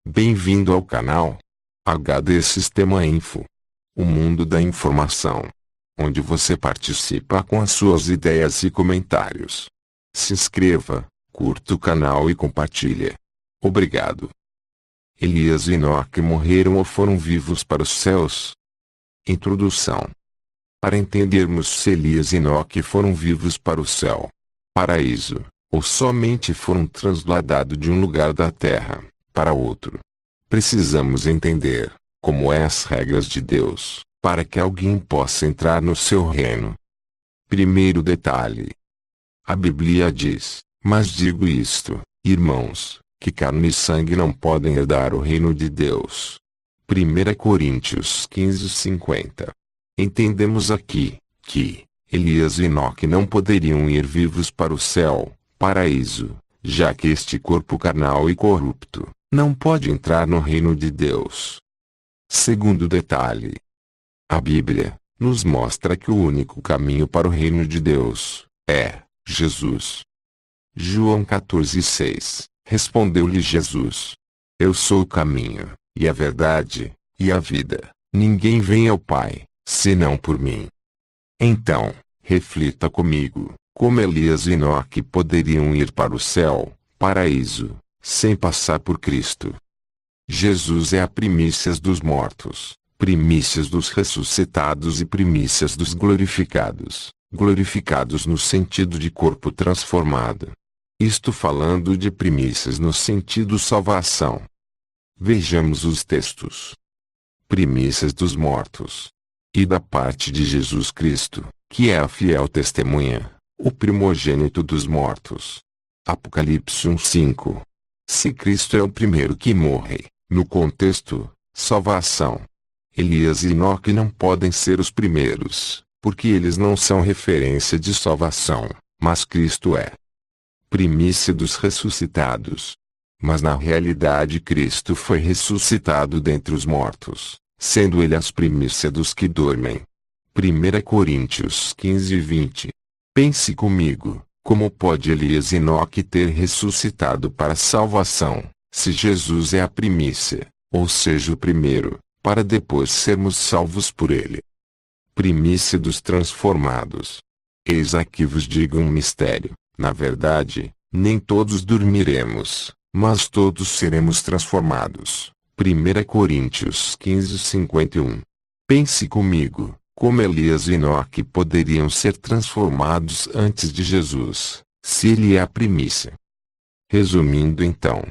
Bem-vindo ao canal HD Sistema Info, o mundo da informação, onde você participa com as suas ideias e comentários. Se inscreva, curta o canal e compartilhe. Obrigado. Elias e Enoque morreram ou foram vivos para os céus? Introdução. Para entendermos se Elias e Enoque foram vivos para o céu, paraíso, ou somente foram transladados de um lugar da terra para outro, precisamos entender como as regras de Deus, para que alguém possa entrar no seu reino. Primeiro detalhe. A Bíblia diz: mas digo isto, irmãos, que carne e sangue não podem herdar o reino de Deus. 1 Coríntios 15:50. Entendemos aqui que Elias e Enoque não poderiam ir vivos para o céu, paraíso, já que este corpo carnal e corrupto não pode entrar no reino de Deus. Segundo detalhe. A Bíblia nos mostra que o único caminho para o reino de Deus é Jesus. João 14:6. Respondeu-lhe Jesus: eu sou o caminho, e a verdade, e a vida. Ninguém vem ao Pai, senão por mim. Então, reflita comigo, como Elias e Enoque poderiam ir para o céu, paraíso, sem passar por Cristo. Jesus é a primícias dos mortos, primícias dos ressuscitados e primícias dos glorificados, glorificados no sentido de corpo transformado. Isto falando de primícias no sentido salvação. Vejamos os textos. Primícias dos mortos. E da parte de Jesus Cristo, que é a fiel testemunha, o primogênito dos mortos. Apocalipse 1:5. Se Cristo é o primeiro que morre, no contexto, salvação. Elias e Enoque não podem ser os primeiros, porque eles não são referência de salvação, mas Cristo é. Primícia dos ressuscitados. Mas na realidade Cristo foi ressuscitado dentre os mortos, sendo ele as primícias dos que dormem. 1 Coríntios 15:20. Pense comigo, como pode Elias e Enoque ter ressuscitado para a salvação, se Jesus é a primícia, ou seja o primeiro, para depois sermos salvos por ele? Primícia dos transformados. Eis aqui vos digo um mistério, na verdade, nem todos dormiremos, mas todos seremos transformados. 1 Coríntios 15:51. Pense comigo, como Elias e Enoque poderiam ser transformados antes de Jesus, se ele é a primícia. Resumindo então,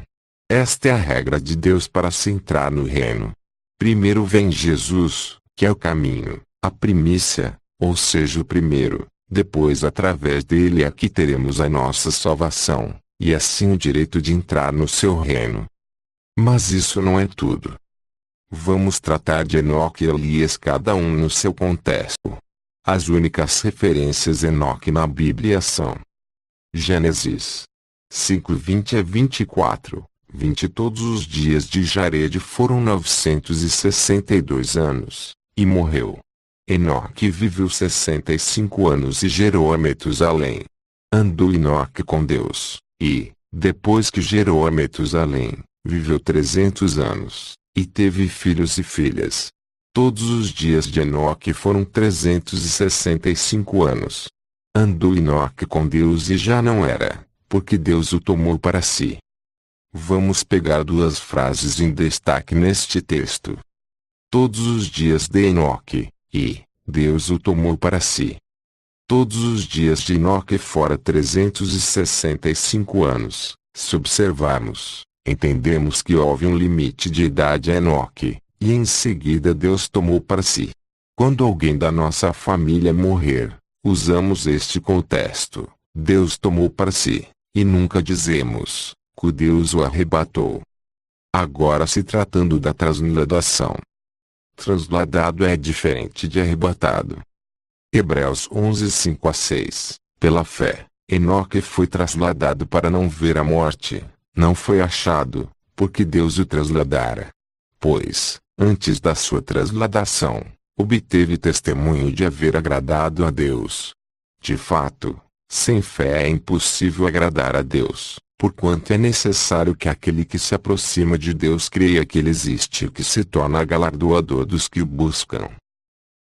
esta é a regra de Deus para se entrar no reino. Primeiro vem Jesus, que é o caminho, a primícia, ou seja o primeiro, depois através dele é que teremos a nossa salvação, e assim o direito de entrar no seu reino. Mas isso não é tudo. Vamos tratar de Enoque e Elias cada um no seu contexto. As únicas referências Enoque na Bíblia são Gênesis 5:20-24, 20. Todos os dias de Jared foram 962 anos, e morreu. Enoque viveu 65 anos e gerou a Metusalém. Andou Enoque com Deus, e, depois que gerou a Metusalém, viveu 300 anos, e teve filhos e filhas. Todos os dias de Enoque foram 365 anos. Andou Enoque com Deus e já não era, porque Deus o tomou para si. Vamos pegar duas frases em destaque neste texto. Todos os dias de Enoque, e Deus o tomou para si. Todos os dias de Enoque fora 365 anos. Se observarmos, entendemos que houve um limite de idade a Enoque, e em seguida Deus tomou para si. Quando alguém da nossa família morrer, usamos este contexto, Deus tomou para si, e nunca dizemos, que Deus o arrebatou. Agora se tratando da transladação. Transladado é diferente de arrebatado. Hebreus 11:5-6. Pela fé, Enoque foi trasladado para não ver a morte, não foi achado, porque Deus o trasladara. Pois, antes da sua transladação, obteve testemunho de haver agradado a Deus. De fato, sem fé é impossível agradar a Deus, porquanto é necessário que aquele que se aproxima de Deus creia que Ele existe e que se torna galardoador dos que o buscam.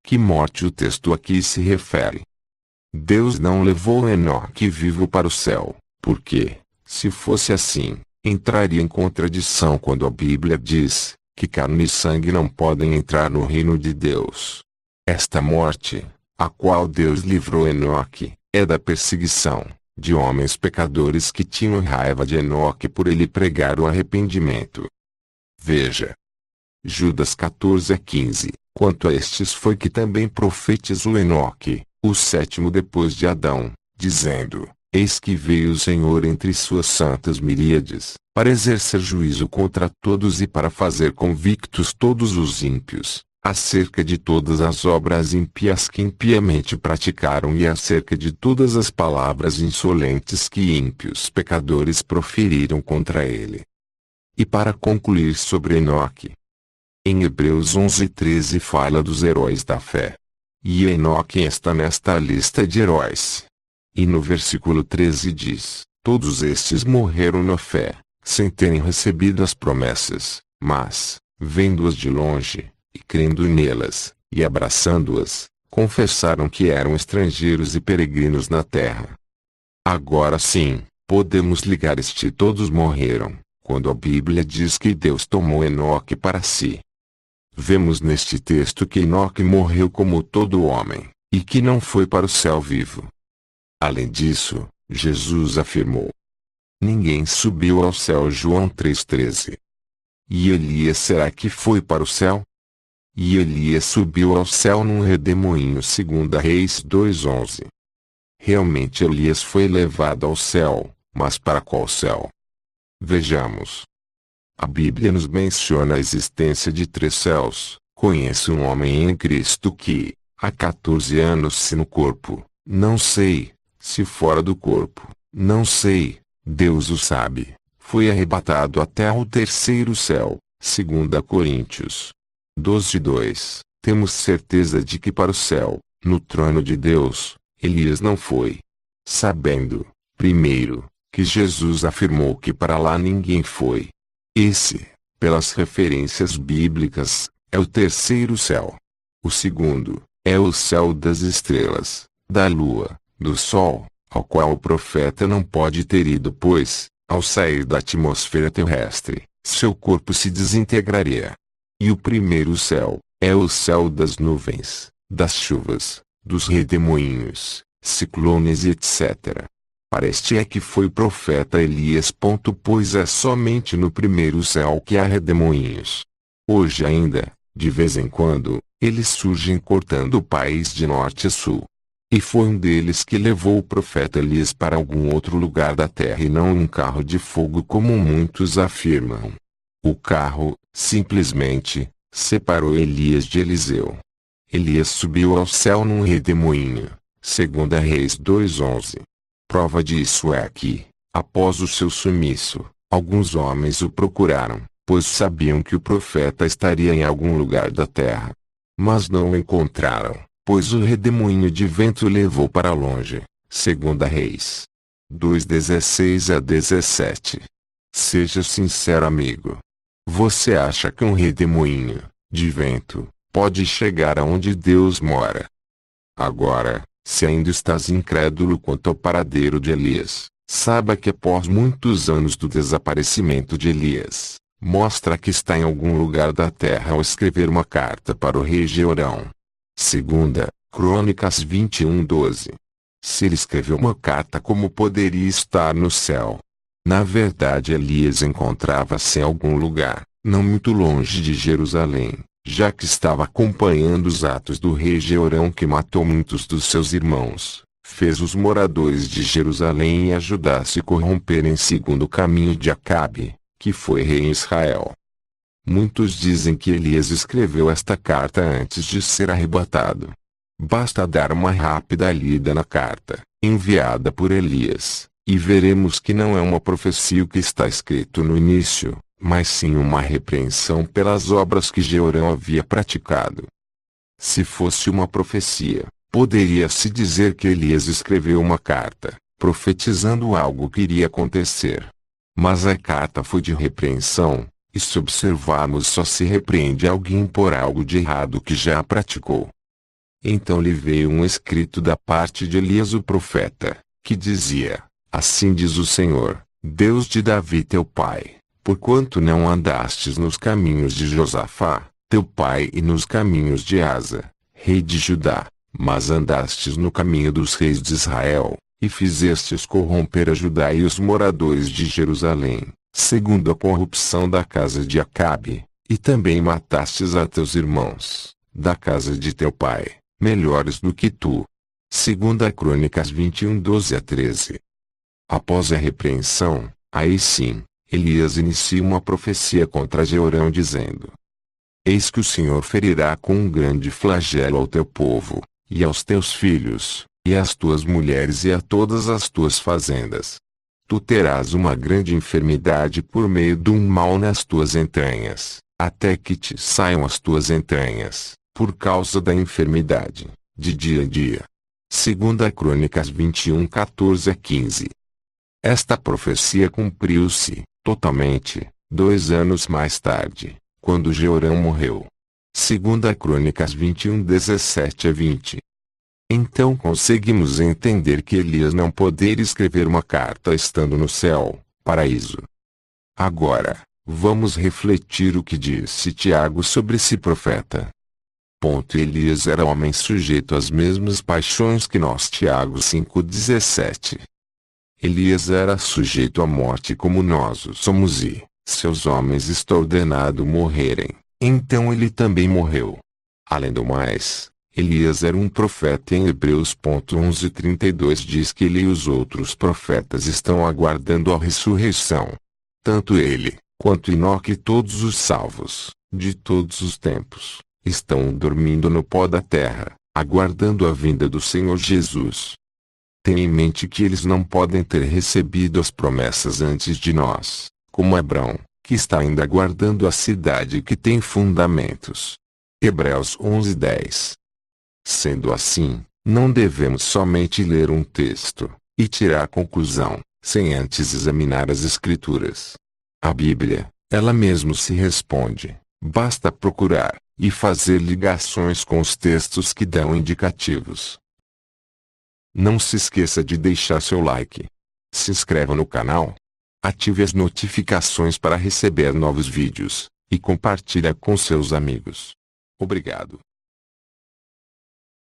Que morte o texto aqui se refere? Deus não levou Enoque vivo para o céu, porque, se fosse assim, entraria em contradição quando a Bíblia diz que carne e sangue não podem entrar no reino de Deus. Esta morte, a qual Deus livrou Enoque, é da perseguição de homens pecadores que tinham raiva de Enoque por ele pregar o arrependimento. Veja. Judas 14:15. Quanto a estes foi que também profetizou Enoque, o sétimo depois de Adão, dizendo: Eis que veio o Senhor entre suas santas miríades, para exercer juízo contra todos e para fazer convictos todos os ímpios, acerca de todas as obras ímpias que impiamente praticaram e acerca de todas as palavras insolentes que ímpios pecadores proferiram contra ele. E para concluir sobre Enoque, em Hebreus 11:13 fala dos heróis da fé. E Enoque está nesta lista de heróis. E no versículo 13 diz: Todos estes morreram na fé, sem terem recebido as promessas, mas, vendo-as de longe, e crendo nelas, e abraçando-as, confessaram que eram estrangeiros e peregrinos na terra. Agora sim, podemos ligar este todos morreram, quando a Bíblia diz que Deus tomou Enoque para si. Vemos neste texto que Enoque morreu como todo homem, e que não foi para o céu vivo. Além disso, Jesus afirmou: Ninguém subiu ao céu. João 3:13. E Elias será que foi para o céu? E Elias subiu ao céu num redemoinho. 2 Reis 2:11. Realmente Elias foi levado ao céu, mas para qual céu? Vejamos. A Bíblia nos menciona a existência de 3 céus. Conheço um homem em Cristo que, há 14 anos se no corpo, não sei, se fora do corpo, não sei, Deus o sabe, foi arrebatado até ao 3º céu. 2 Coríntios 12:2. Temos certeza de que para o céu, no trono de Deus, Elias não foi. Sabendo, primeiro, que Jesus afirmou que para lá ninguém foi. Esse, pelas referências bíblicas, é o 3º céu. O segundo, é o céu das estrelas, da lua, do sol, ao qual o profeta não pode ter ido pois, ao sair da atmosfera terrestre, seu corpo se desintegraria. E o primeiro céu, é o céu das nuvens, das chuvas, dos redemoinhos, ciclones e etc. Para este é que foi o profeta Elias. Pois é somente no primeiro céu que há redemoinhos. Hoje ainda, de vez em quando, eles surgem cortando o país de norte a sul. E foi um deles que levou o profeta Elias para algum outro lugar da terra e não um carro de fogo como muitos afirmam. O carro, simplesmente, separou Elias de Eliseu. Elias subiu ao céu num redemoinho. 2 Reis 2:11. Prova disso é que, após o seu sumiço, alguns homens o procuraram, pois sabiam que o profeta estaria em algum lugar da terra. Mas não o encontraram, pois o redemoinho de vento o levou para longe. 2 Reis 2:16-17. Seja sincero, amigo. Você acha que um redemoinho, de vento, pode chegar aonde Deus mora? Agora, se ainda estás incrédulo quanto ao paradeiro de Elias, saiba que após muitos anos do desaparecimento de Elias, mostra que está em algum lugar da terra ao escrever uma carta para o rei Jeorão. 2 Crônicas 21:12. Se ele escreveu uma carta, como poderia estar no céu? Na verdade, Elias encontrava-se em algum lugar, não muito longe de Jerusalém, já que estava acompanhando os atos do rei Jeorão, que matou muitos dos seus irmãos, fez os moradores de Jerusalém a Judá se corromperem segundo o caminho de Acabe, que foi rei em Israel. Muitos dizem que Elias escreveu esta carta antes de ser arrebatado. Basta dar uma rápida lida na carta, enviada por Elias, e veremos que não é uma profecia o que está escrito no início, mas sim uma repreensão pelas obras que Jeorão havia praticado. Se fosse uma profecia, poderia-se dizer que Elias escreveu uma carta, profetizando algo que iria acontecer. Mas a carta foi de repreensão, e se observarmos só se repreende alguém por algo de errado que já praticou. Então lhe veio um escrito da parte de Elias o profeta, que dizia: Assim diz o Senhor, Deus de Davi teu pai, porquanto não andastes nos caminhos de Josafá, teu pai, e nos caminhos de Asa, rei de Judá, mas andastes no caminho dos reis de Israel, e fizestes corromper a Judá e os moradores de Jerusalém, segundo a corrupção da casa de Acabe, e também matastes a teus irmãos, da casa de teu pai, melhores do que tu. Segunda Crônicas 21, 12-13. Após a repreensão, aí sim, Elias inicia uma profecia contra Jeorão dizendo: Eis que o Senhor ferirá com um grande flagelo ao teu povo, e aos teus filhos, e às tuas mulheres e a todas as tuas fazendas. Tu terás uma grande enfermidade por meio de um mal nas tuas entranhas, até que te saiam as tuas entranhas, por causa da enfermidade, de dia em dia. Segunda Crônicas 21, 14-15. Esta profecia cumpriu-se, totalmente, 2 anos mais tarde, quando Jeorão morreu. Segunda Crônicas 21, 17-20. Então conseguimos entender que Elias não poderia escrever uma carta estando no céu, paraíso. Agora, vamos refletir o que disse Tiago sobre esse profeta. Elias era homem sujeito às mesmas paixões que nós. Tiago 5,17. Elias era sujeito à morte como nós o somos e, seus homens está ordenado morrerem, então ele também morreu. Além do mais, Elias era um profeta. Em Hebreus 11:32 diz que ele e os outros profetas estão aguardando a ressurreição. Tanto ele, quanto Enoque e todos os salvos, de todos os tempos, estão dormindo no pó da terra, aguardando a vinda do Senhor Jesus. Tenha em mente que eles não podem ter recebido as promessas antes de nós, como Abrão, que está ainda aguardando a cidade que tem fundamentos. Hebreus 11:10. Sendo assim, não devemos somente ler um texto, e tirar a conclusão, sem antes examinar as Escrituras. A Bíblia, ela mesma se responde, basta procurar, e fazer ligações com os textos que dão indicativos. Não se esqueça de deixar seu like. Se inscreva no canal. Ative as notificações para receber novos vídeos, e compartilhe com seus amigos. Obrigado.